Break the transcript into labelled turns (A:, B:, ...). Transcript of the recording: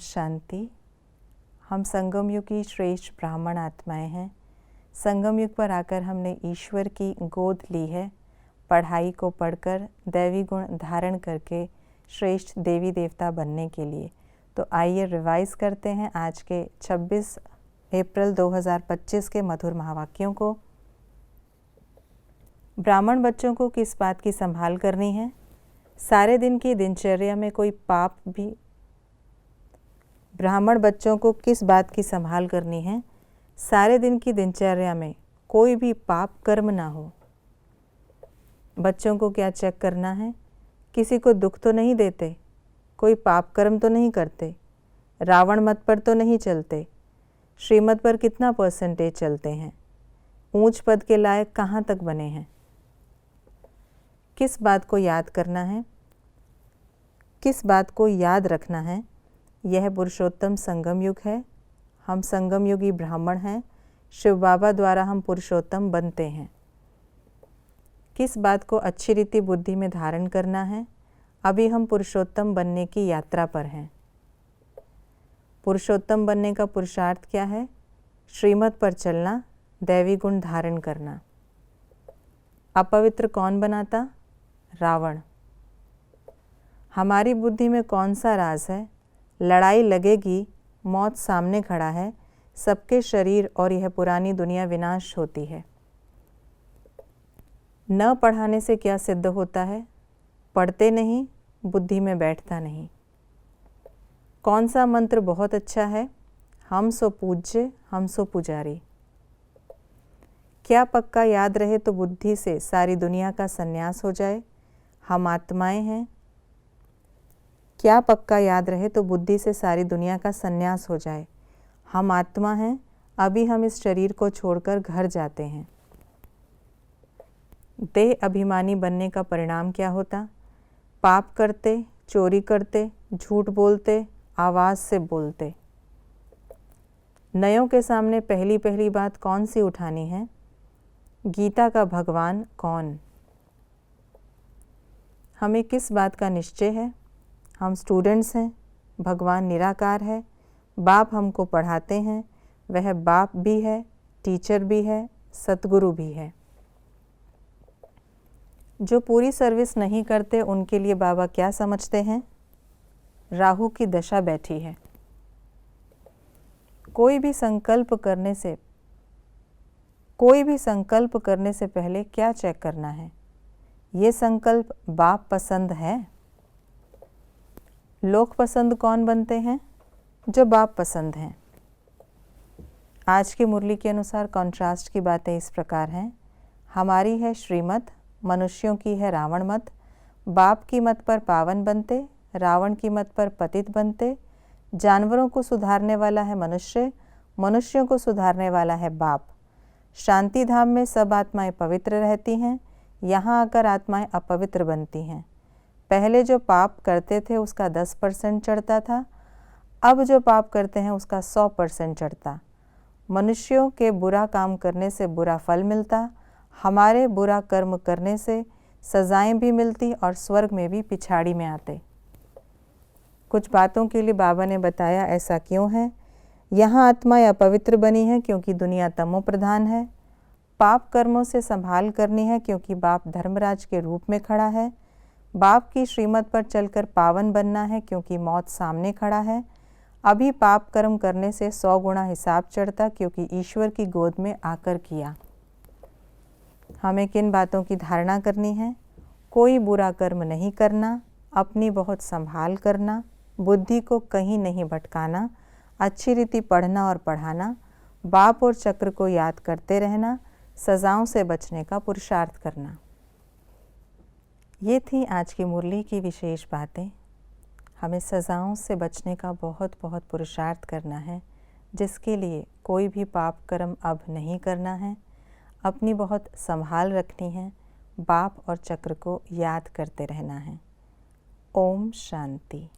A: शांति। हम संगम युग की श्रेष्ठ ब्राह्मण आत्माएं हैं। संगम युग पर आकर हमने ईश्वर की गोद ली है, पढ़ाई को पढ़कर दैवी गुण धारण करके श्रेष्ठ देवी देवता बनने के लिए। तो आइए रिवाइज करते हैं आज के 26 अप्रैल 2025 के मधुर महावाक्यों को। ब्राह्मण बच्चों को किस बात की संभाल करनी है? सारे दिन की दिनचर्या में कोई पाप भी। ब्राह्मण बच्चों को किस बात की संभाल करनी है? सारे दिन की दिनचर्या में कोई भी पाप कर्म ना हो। बच्चों को क्या चेक करना है? किसी को दुख तो नहीं देते, कोई पाप कर्म तो नहीं करते, रावण मत पर तो नहीं चलते, श्रीमत पर कितना % चलते हैं, ऊंच पद के लायक कहाँ तक बने हैं। किस बात को याद करना है? किस बात को याद रखना है? यह पुरुषोत्तम संगम युग है। हम संगम युगी ब्राह्मण हैं। शिव बाबा द्वारा हम पुरुषोत्तम बनते हैं। किस बात को अच्छी रीति बुद्धि में धारण करना है? अभी हम पुरुषोत्तम बनने की यात्रा पर हैं। पुरुषोत्तम बनने का पुरुषार्थ क्या है? श्रीमत पर चलना, दैवी गुण धारण करना। अपवित्र कौन बनाता? रावण। हमारी बुद्धि में कौन सा राज है? लड़ाई लगेगी, मौत सामने खड़ा है, सबके शरीर और यह पुरानी दुनिया विनाश होती है। न पढ़ाने से क्या सिद्ध होता है? पढ़ते नहीं, बुद्धि में बैठता नहीं। कौन सा मंत्र बहुत अच्छा है? हम सो पूज्य, हम सो पुजारी। क्या पक्का याद रहे तो बुद्धि से सारी दुनिया का संन्यास हो जाए? हम आत्माएं हैं। क्या पक्का याद रहे तो बुद्धि से सारी दुनिया का संन्यास हो जाए? हम आत्मा हैं। अभी हम इस शरीर को छोड़कर घर जाते हैं। देह अभिमानी बनने का परिणाम क्या होता? पाप करते, चोरी करते, झूठ बोलते, आवाज से बोलते। नयों के सामने पहली पहली बात कौन सी उठानी है? गीता का भगवान कौन? हमें किस बात का निश्चय है? हम स्टूडेंट्स हैं। भगवान निराकार है। बाप हमको पढ़ाते हैं। वह बाप भी है, टीचर भी है, सतगुरु भी है। जो पूरी सर्विस नहीं करते उनके लिए बाबा क्या समझते हैं? राहु की दशा बैठी है। कोई भी संकल्प करने से पहले क्या चेक करना है? ये संकल्प बाप पसंद है? लोग पसंद कौन बनते हैं? जो बाप पसंद हैं। आज की मुरली के अनुसार कॉन्ट्रास्ट की बातें इस प्रकार हैं। हमारी है श्रीमत, मनुष्यों की है रावण मत। बाप की मत पर पावन बनते, रावण की मत पर पतित बनते। जानवरों को सुधारने वाला है मनुष्य, मनुष्यों को सुधारने वाला है बाप। शांति धाम में सब आत्माएं पवित्र रहती हैं, यहाँ आकर आत्माएं अपवित्र बनती हैं। पहले जो पाप करते थे उसका 10% चढ़ता था, अब जो पाप करते हैं उसका 100% चढ़ता। मनुष्यों के बुरा काम करने से बुरा फल मिलता, हमारे बुरा कर्म करने से सजाएं भी मिलती और स्वर्ग में भी पिछाड़ी में आते। कुछ बातों के लिए बाबा ने बताया ऐसा क्यों है। यहाँ आत्माएं अपवित्र बनी हैं क्योंकि दुनिया तमो प्रधान है। पाप कर्मों से संभाल करनी है क्योंकि बाप धर्मराज के रूप में खड़ा है। बाप की श्रीमत पर चलकर पावन बनना है क्योंकि मौत सामने खड़ा है। अभी पाप कर्म करने से 100 गुना हिसाब चढ़ता क्योंकि ईश्वर की गोद में आकर किया। हमें किन बातों की धारणा करनी है? कोई बुरा कर्म नहीं करना, अपनी बहुत संभाल करना, बुद्धि को कहीं नहीं भटकाना, अच्छी रीति पढ़ना और पढ़ाना, बाप और चक्र को याद करते रहना, सजाओं से बचने का पुरुषार्थ करना। ये थी आज की मुरली की विशेष बातें। हमें सजाओं से बचने का बहुत बहुत पुरुषार्थ करना है, जिसके लिए कोई भी पाप कर्म अब नहीं करना है। अपनी बहुत संभाल रखनी है, बाप और चक्र को याद करते रहना है। ओम शांति।